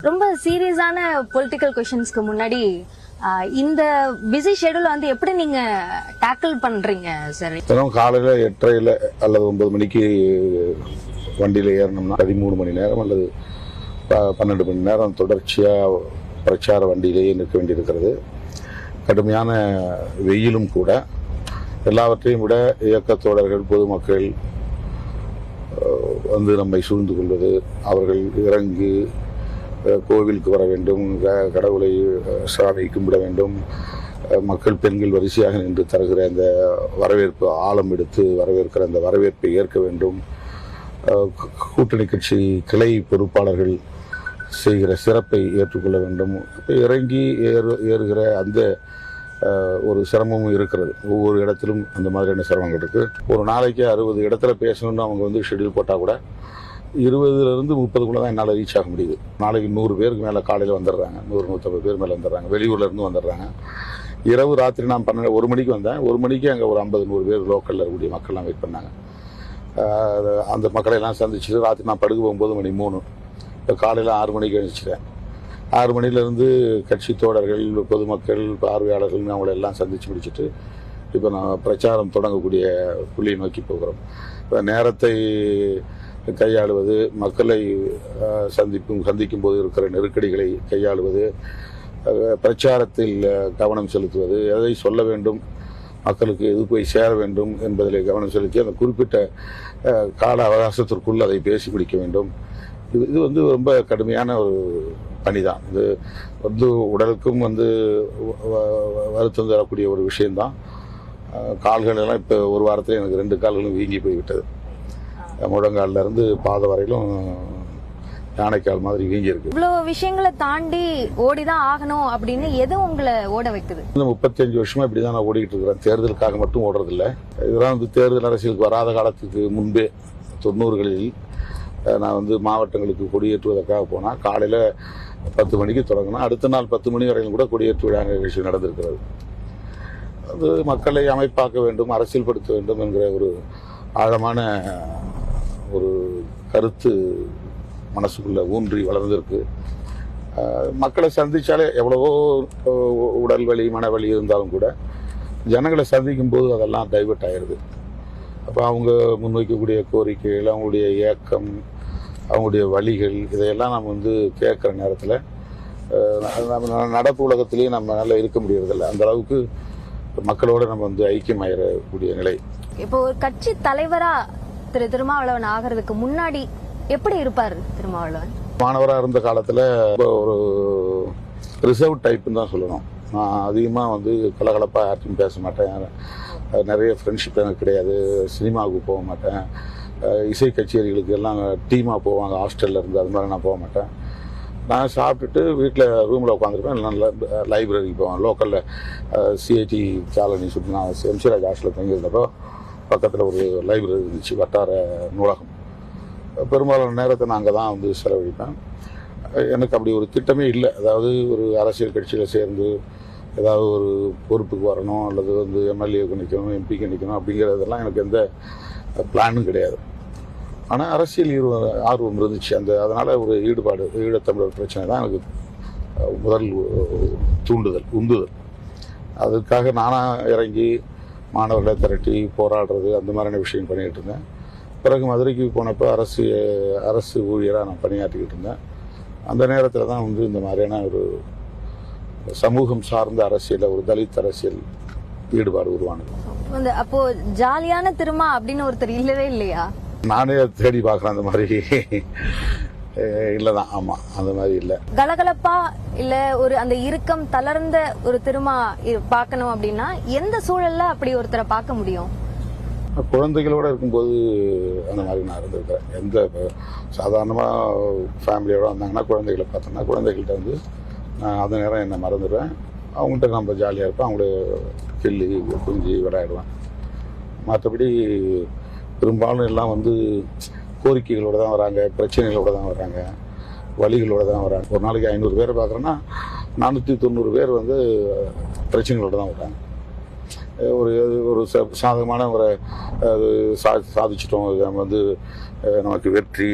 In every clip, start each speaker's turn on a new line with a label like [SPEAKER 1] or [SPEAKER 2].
[SPEAKER 1] ரொம்ப சீரியஸான பொலிட்டிக்கல் கொஸ்டின்ஸ்க்கு முன்னாடி இந்த பிஸி ஷெட்யூல் வந்து எப்படி நீங்க டேக்கிள் பண்றீங்க சார்?
[SPEAKER 2] தினம் காலையில 8:30 அல்லது 9 மணிக்கு வண்டியில ஏறணும்னா 13 மணி நேரம் அல்லது 12 மணி நேரம் தொடர்ச்சியா பிரச்சார வண்டியிலேயே நிற்க வேண்டியிருக்கிறது. கடுமையான வெயிலும் கூட. எல்லாவற்றையும் விட இயக்கத்தோழர்கள், பொதுமக்கள் வந்து நம்மை சூழ்ந்து கொள்வது, அவர்கள் இறங்கி கோவிலுக்கு வர வேண்டும், கடவுளை சாமி கும்பிட வேண்டும், மக்கள் பெண்கள் வரிசையாக நின்று தருகிற அந்த வரவேற்பு, ஆழம் எடுத்து வரவேற்கிற அந்த வரவேற்பை ஏற்க வேண்டும், கூட்டணி கட்சி கிளை பொறுப்பாளர்கள் செய்கிற சிறப்பை ஏற்றுக்கொள்ள வேண்டும். இறங்கி ஏறுகிற அந்த ஒரு சிரமமும் இருக்கிறது. ஒவ்வொரு இடத்திலும் அந்த மாதிரியான சிரமங்கள் இருக்குது. ஒரு நாளைக்கு 60 இடத்துல பேசணும்னு அவங்க வந்து ஷெட்யூல் போட்டால் கூட 20லேருந்து 30 தான் என்னால் ரீச் ஆக முடியுது. நாளைக்கு 100 பேருக்கு மேலே காலையில் வந்துடுறாங்க, 100-150 பேர் மேலே வந்துடுறாங்க, வெளியூர்லேருந்து வந்துடுறாங்க. இரவு ராத்திரி நான் 1 மணிக்கு வந்தேன். 1 மணிக்கு அங்கே ஒரு 50-100 பேர் லோக்கலில் இருக்கக்கூடிய மக்கள்லாம் வெயிட் பண்ணாங்க. அந்த மக்களையெல்லாம் சந்திச்சுட்டு ராத்திரி நான் படுக்க 9 மணி 3, இப்போ காலையில் 6 மணிக்கு எழுந்திரிச்சிட்டேன். 6 மணிலேருந்து கட்சி தோழர்கள், பொதுமக்கள், பார்வையாளர்கள் அவங்கள எல்லாம் சந்தித்து முடிச்சுட்டு இப்போ நான் பிரச்சாரம் தொடங்கக்கூடிய புள்ளியை நோக்கி போகிறோம். இப்போ நேரத்தை கையாளுவது, மக்களை சந்திக்கும் போது இருக்கிற நெருக்கடிகளை கையாளுவது, பிரச்சாரத்தில் கவனம் செலுத்துவது, எதை சொல்ல வேண்டும், மக்களுக்கு எது போய் சேர வேண்டும் என்பதில் கவனம் செலுத்தி அந்த குறிப்பிட்ட கால அவகாசத்திற்குள் அதை பேசி பிடிக்க வேண்டும். இது வந்து ரொம்ப கடுமையான ஒரு பணிதான். இது வந்து உடலுக்கும் வந்து வருத்தம் தரக்கூடிய ஒரு விஷயம்தான். கால்கள் எல்லாம் இப்போ ஒரு வாரத்தில் எனக்கு 2 கால்களும் வீங்கி போய்விட்டது. முழங்காலில் இருந்து பாத வரையிலும் யானைக்கால் மாதிரி வீங்கி இருக்கு.
[SPEAKER 1] இவ்வளவு விஷயங்களை தாண்டி ஓடிதான் ஆகணும் அப்படின்னு எது உங்களை ஓட வைக்குது?
[SPEAKER 2] இந்த 35 வருஷமா இப்படிதான் நான் ஓடிக்கிட்டு இருக்கிறேன். தேர்தலுக்காக மட்டும் ஓடுறதில்ல. இதெல்லாம் வந்து தேர்தல் அரசியலுக்கு வராத காலத்துக்கு முன்பே 90களில் நான் வந்து மாவட்டங்களுக்கு கொடியேற்றுவதற்காக போனால் காலையில் 10 மணிக்கு தொடங்கினா அடுத்த நாள் 10 மணி வரையிலும் கூட கொடியேற்று விழா நிகழ்ச்சி நடந்திருக்கிறது. அது மக்களை அமைப்பாக்க வேண்டும், அரசியல்படுத்த வேண்டும் என்கிற ஒரு ஆழமான ஒரு கருத்து மனசுக்குள்ள ஊன்றி வளர்ந்திருக்கு. மக்களை சந்திச்சாலே எவ்வளவோ உடல் வலி, மனவலி இருந்தாலும் கூட ஜனங்களை சந்திக்கும் போது அதெல்லாம் டைவர்ட் ஆயிடுது. அப்போ அவங்க முன்வைக்கக்கூடிய கோரிக்கைகள், அவங்களுடைய ஏக்கம், அவங்களுடைய வழிகள், இதையெல்லாம் நம்ம வந்து கேட்குற நேரத்தில் நம்ம நடப்பு உலகத்திலேயே நம்மளால இருக்க முடியறதில்ல. அந்த அளவுக்கு மக்களோட நம்ம வந்து ஐக்கியமாயிடக்கூடிய நிலை.
[SPEAKER 1] இப்போ ஒரு கட்சி தலைவரா திரு திருமாவளவன் ஆகிறதுக்கு முன்னாடி எப்படி இருப்பார் திருமாவளவன்?
[SPEAKER 2] மாணவராக இருந்த காலத்தில் ஒரு ரிசர்வ் டைப்புன்னு தான் சொல்லணும். நான் அதிகமாக வந்து கலகலப்பாக யார்ட்டையும் பேச மாட்டேன். நிறைய ஃப்ரெண்ட்ஷிப் எனக்கு கிடையாது. சினிமாவுக்கு போக மாட்டேன். இசை கச்சேரிகளுக்கு எல்லாம் டீமாக போவாங்க ஹாஸ்டலில் இருந்து, அது மாதிரி நான் போக மாட்டேன். நான் சாப்பிட்டுட்டு வீட்டில் ரூமில் உட்காந்துருப்பேன். நல்லா லைப்ரரிக்கு போவேன். லோக்கலில் சிஐடி காலனி சுற்றி நான் எம்சிராஜ் ஹாஸ்டலில் தங்கியிருந்தப்போ பக்கத்தில் ஒரு லைப்ரரி இருந்துச்சு, வட்டார நூலகம். பெரும்பாலான நேரத்தை நான் அங்கே தான் வந்து செலவழிப்பேன். எனக்கு அப்படி ஒரு திட்டமே இல்லை. அதாவது ஒரு அரசியல் கட்சியில் சேர்ந்து ஏதாவது ஒரு பொறுப்புக்கு வரணும், அல்லது வந்து எம்எல்ஏக்கு நிற்கணும், எம்பிக்கு நிற்கணும் அப்படிங்கிறதெல்லாம் எனக்கு எந்த பிளானும் கிடையாது. ஆனால் அரசியல் ஆர்வம் இருந்துச்சு. அதனால் ஒரு ஈடுபாடு, ஈழத்தமிழர் பிரச்சனை தான் எனக்கு முதல் உந்துதல். அதுக்காக நானாக இறங்கி மாணவர்களை திரட்டி போராடுறது, அந்த மாதிரியான விஷயம் பண்ணிக்கிட்டு இருந்தேன். பிறகு மதுரைக்கு போனப்போ அரசு ஊழியராக நான் பணியாற்றிக்கிட்டு இருந்தேன். அந்த நேரத்தில் தான் வந்து இந்த மாதிரியான ஒரு சமூகம் சார்ந்த அரசியல், ஒரு தலித் அரசியல் ஈடுபாடு உருவானது.
[SPEAKER 1] அப்போ ஜாலியான திருமா அப்படின்னு ஒருத்தர் இல்லவே இல்லையா?
[SPEAKER 2] நானே தேடி பார்க்குறேன். அந்த மாதிரி இல்லைதான். ஆமாம், அந்த மாதிரி இல்லை.
[SPEAKER 1] கலகலப்பா இல்ல ஒரு அந்த இறுக்கம் தளர்ந்த ஒரு திருமா பார்க்கணும் அப்படின்னா எந்த சூழல்ல அப்படி ஒருத்தரை பார்க்க முடியும்?
[SPEAKER 2] குழந்தைகளோட இருக்கும்போது அந்த மாதிரி நான் இருந்திருக்கிறேன். எந்த சாதாரணமாக ஃபேமிலியோட வந்தாங்கன்னா குழந்தைகளை பார்த்தோன்னா குழந்தைகள்கிட்ட வந்து நான் அந்த நேரம் என்னை மறந்துடுவேன். அவங்கள்ட்ட நம்ம ஜாலியாக இருப்பேன். அவங்கள கிள்ளி குஞ்சு விளையாடுவேன். மற்றபடி பெரும்பாலும் எல்லாம் வந்து கோரிக்கைகளோடு தான் வராங்க, பிரச்சனைகளோடு தான் வராங்க, வழிகளோடு தான் வராங்க. ஒரு நாளைக்கு 500 பேரை பார்க்குறேன்னா 490 பேர் வந்து பிரச்சனைகளோடு தான் வராங்க. ஒரு சாதகமான ஒரு சாதிச்சிட்டோம், நம்ம வந்து நமக்கு வெற்றி,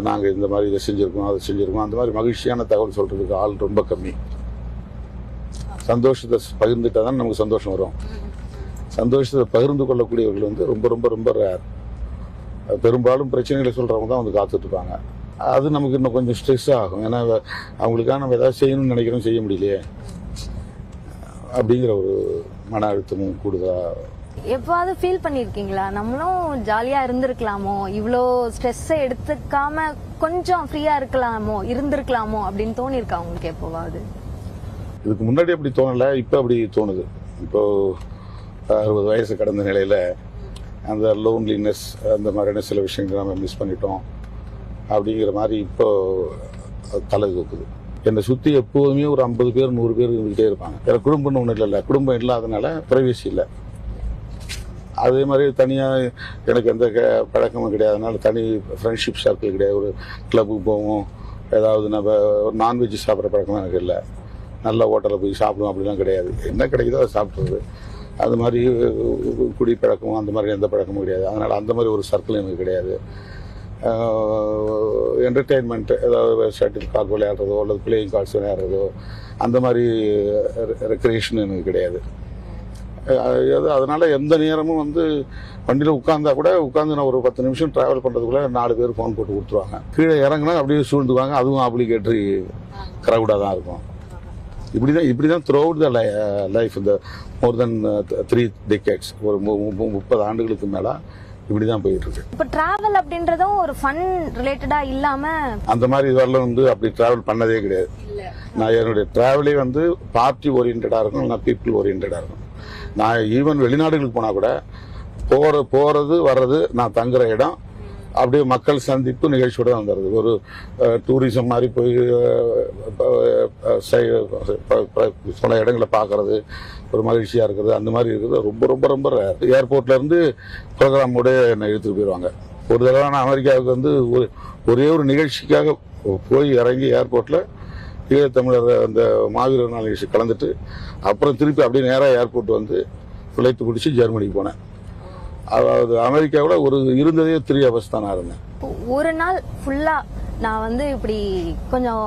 [SPEAKER 2] நாங்கள் இந்த மாதிரி இதை செஞ்சுருக்கோம் அதை செஞ்சுருக்கோம் அந்த மாதிரி மகிழ்ச்சியான தகவல் சொல்கிறதுக்கு ஆள் ரொம்ப கம்மி. சந்தோஷத்தை பகிர்ந்துட்டா தான் நமக்கு சந்தோஷம் வரும். சந்தோஷத்தை பகிர்ந்து கொள்ளக்கூடியவர்கள் வந்து ரொம்ப ரொம்ப ரொம்ப ரேர். பெரும்பாலும் பிரச்சனைகளை சொல்கிறவங்க தான் வந்து காத்துட்ருப்பாங்க. அது நமக்கு இன்னும் கொஞ்சம் ஸ்ட்ரெஸ் ஆகும். ஏன்னா அவங்களுக்காக நம்ம ஏதாவது செய்யணும்னு நினைக்கிறோம், செய்ய முடியலையே அப்படிங்கிற ஒரு மன அழுத்தமும் கூடுதலாக.
[SPEAKER 1] எப்பாவது ஃபீல் பண்ணிருக்கீங்களா, நம்மளும் ஜாலியா இருந்திருக்கலாமோ, இவ்வளோ ஸ்ட்ரெஸ்ஸை எடுத்துக்காம கொஞ்சம் ஃப்ரீயா இருந்திருக்கலாமோ அப்படின்னு தோணிருக்கா உங்களுக்கு எப்போவாது?
[SPEAKER 2] இதுக்கு முன்னாடி அப்படி தோணலை, இப்போ அப்படி தோணுது. இப்போ 60 வயசு கடந்த நிலையில் அந்த லோன்லினஸ் அந்த மாதிரியான சில விஷயங்கள் நம்ம மிஸ் பண்ணிட்டோம் அப்படிங்கிற மாதிரி இப்போ தலை தூக்குது. என்னை சுற்றி எப்போதுமே ஒரு 50 பேர் 100 பேர் இருந்துகிட்டே இருப்பாங்க. எனக்கு குடும்பம்னு ஒன்றும் இல்லை, குடும்பம் இல்லாதனால ப்ரைவசி இல்லை. அதே மாதிரி தனியாக எனக்கு எந்த பழக்கமும் கிடையாது. அதனால தனி ஃப்ரெண்ட்ஷிப் சர்க்கிள் கிடையாது. ஒரு கிளப்புக்கு போவோம், ஏதாவது நம்ம ஒரு நான்வெஜ் சாப்பிட்ற பழக்கமும் எனக்கு இல்லை. நல்ல ஹோட்டலில் போய் சாப்பிடுவோம் அப்படிலாம் கிடையாது. என்ன கிடைக்குதோ அதை சாப்பிட்றது. அது மாதிரி குடி பழக்கமும் அந்த மாதிரி எந்த பழக்கமும் கிடையாது. அதனால் அந்த மாதிரி ஒரு சர்க்கிள் எனக்கு கிடையாது. என்டர்டெயின்மெண்ட் ஏதாவது ஷட்டில் கார்க் விளையாடுறதோ அல்லது பிளேயிங் கார்ட்ஸ் விளையாடுறதோ அந்த மாதிரி ரெக்ரியேஷன் எனக்கு கிடையாது. அதனால் எந்த நேரமும் வந்து வண்டியில் உட்காந்தா கூட உட்காந்து நான் ஒரு 10 நிமிஷம் ட்ராவல் பண்ணுறதுக்குள்ளே 4 பேர் ஃபோன் போட்டு கொடுத்துருவாங்க. கீழே இறங்குனா அப்படியே சூழ்ந்துக்குவாங்க. அதுவும் அப்ளிகேட்டரி க்ரௌடாக தான் இருக்கும். இப்படி தான் த்ரூ அவுட் த லைஃப். இந்த மோர் தென் 3 decades, ஒரு 30 ஆண்டுகளுக்கு மேலே இப்படி தான் போயிட்டு இருக்கு.
[SPEAKER 1] இப்போ டிராவல் அப்படின்றதும் ஒரு ஃபன் ரிலேட்டடா இல்லாம
[SPEAKER 2] அந்த மாதிரி இதுவரையிலும் வந்து அப்படி டிராவல் பண்ணதே கிடையாது. நான் என்னுடைய டிராவலே வந்து பார்ட்டி ஓரியன்டாக இருக்கும், நான் பீப்புள் ஓரியன்டாக இருக்கும். நான் ஈவன் வெளிநாடுகளுக்கு போனால் கூட போகிறது வர்றது, நான் தங்குற இடம், அப்படியே மக்கள் சந்திப்பு நிகழ்ச்சியோட தான் வந்துடுது. ஒரு டூரிசம் மாதிரி போய் பல இடங்களை பார்க்கறது, ஒரு மகிழ்ச்சியாக இருக்கிறது, அந்த மாதிரி இருக்கிறது ரொம்ப ரொம்ப ரொம்ப ரேர். ஏர்போர்ட்லேருந்து ப்ரோக்ராமோட என்னை எடுத்துகிட்டு போயிடுவாங்க. ஒரு தடவை நான் அமெரிக்காவுக்கு வந்து ஒரே ஒரு நிகழ்ச்சிக்காக போய் இறங்கி ஏர்போர்ட்டில் ஈழத்தமிழர் அந்த மாவீரர் நாள் நிகழ்ச்சி கலந்துட்டு அப்புறம் திருப்பி அப்படியே நேராக ஏர்போர்ட் வந்து ஃப்ளைட்டு பிடிச்சி ஜெர்மனிக்கு போனேன். அதாவது அமெரிக்காவில் ஒரு இருந்ததே 3 hours தான் நான் இருந்தேன்.
[SPEAKER 1] ஒரு நாள் ஃபுல்லா நான் வந்து இப்படி கொஞ்சம்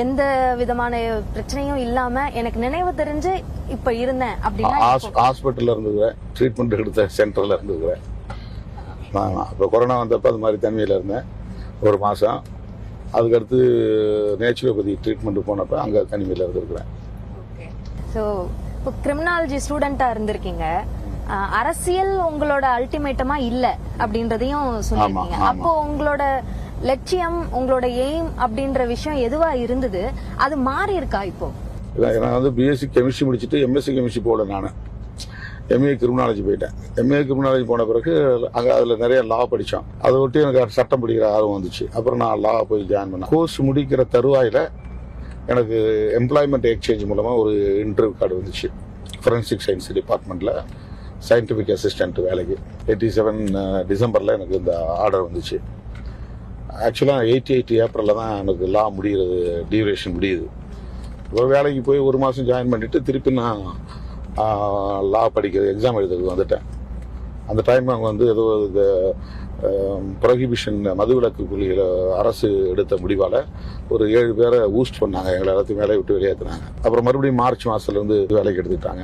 [SPEAKER 1] எந்த விதமான பிரச்சனையும் இல்லாம எனக்கு நினைவு தெரிஞ்சு இப்ப இருந்தேன் அப்படின்னா
[SPEAKER 2] ஹாஸ்பிட்டல்ல இருந்துக்கிறேன், ட்ரீட்மெண்ட் எடுத்த சென்டர்ல இருந்துக்கிறேன். இப்போ கொரோனா வந்தப்போ அது மாதிரி தனிமையில் இருந்தேன் 1 மாதம். அதுக்கடுத்து நேச்சுரோபதி ட்ரீட்மெண்ட் போனப்போ அங்கே தனிமையில் இருந்துருக்கிறேன்.
[SPEAKER 1] ஸோ இப்போ கிரிமினாலஜி ஸ்டூடெண்டா இருந்திருக்கீங்க, அரசியல் உங்களோட அல்டிமேட்டமா இல்ல அப்படின்றதையும் சொல்லிருக்கீங்க. அப்போ உங்களோட லட்சியம், உங்களோட எய்ம் அப்படின்ற விஷயம் எதுவா இருந்தது, அது மாறி இருக்கா இப்போ?
[SPEAKER 2] நான் வந்து பிஎஸ்சி கெமிஸ்ட்ரி முடிச்சுட்டு எம்எஸ்சி கெமிஸ்ட்ரி போகல, நான் எம்ஏ கிரிமினாலஜி போயிட்டேன். எம்ஏ கிரிமினாலஜி போன பிறகு அங்கே அதில் நிறைய லா படித்தோம். அதை விட்டு எனக்கு சட்டம் படிக்கிற ஆர்வம் வந்துச்சு. அப்புறம் நான் லா போய் ஜாயின் பண்ணேன். கோர்ஸ் முடிக்கிற தருவாயில் எனக்கு எம்ப்ளாய்மெண்ட் எக்ஸ்சேஞ்ச் மூலமாக ஒரு இன்டர்வியூ கார்டு வந்துச்சு. ஃபொரென்சிக் சயின்ஸ் டிபார்ட்மெண்ட்டில் சயின்டிஃபிக் அசிஸ்டன்ட் வேலைக்கு 87 டிசம்பரில் எனக்கு இந்த ஆர்டர் வந்துச்சு. ஆக்சுவலாக 88 ஏப்ரலில் தான் எனக்கு லா முடிகிறது, டியூரேஷன் முடியுது. இப்போ வேலைக்கு போய் 1 மாதம் ஜாயின் பண்ணிவிட்டு திருப்பி நான் லா படிக்கிற எக்ஸாம் எழுதுறதுக்கு வந்துட்டேன். அந்த டைம் அவங்க வந்து ஏதோ இந்த ப்ரொஹிபிஷன் மதுவிலக்கு கொள்கையில் அரசு எடுத்த முடிவால் ஒரு 7 பேரை ஊஸ்ட் பண்ணாங்க, எங்களை எல்லாத்தையும் வேலையை விட்டு வெளியேற்றினாங்க. அப்புறம் மறுபடியும் மார்ச் மாதத்துலேருந்து வேலைக்கு எடுத்துக்கிட்டாங்க.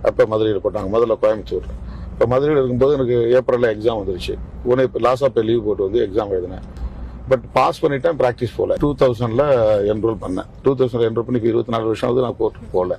[SPEAKER 2] அப்போ மதுரையில் போட்டாங்க, முதல்ல கோயம்புத்தூர். இப்போ மதுரையில் இருக்கும்போது எனக்கு ஏப்ரலில் எக்ஸாம் வந்துருச்சு. உடனே இப்போ லாஸாக லீவ் போட்டு வந்து எக்ஸாம் எழுதினேன். பட் பாஸ் பண்ணிட்டேன், ப்ராக்டிஸ் போகல. 2000 என்ரோல் பண்ணேன். 2000 என்ரோல் பண்ணி 24 வருஷம் வந்து நான் கோர்ட்டுக்கு போகல.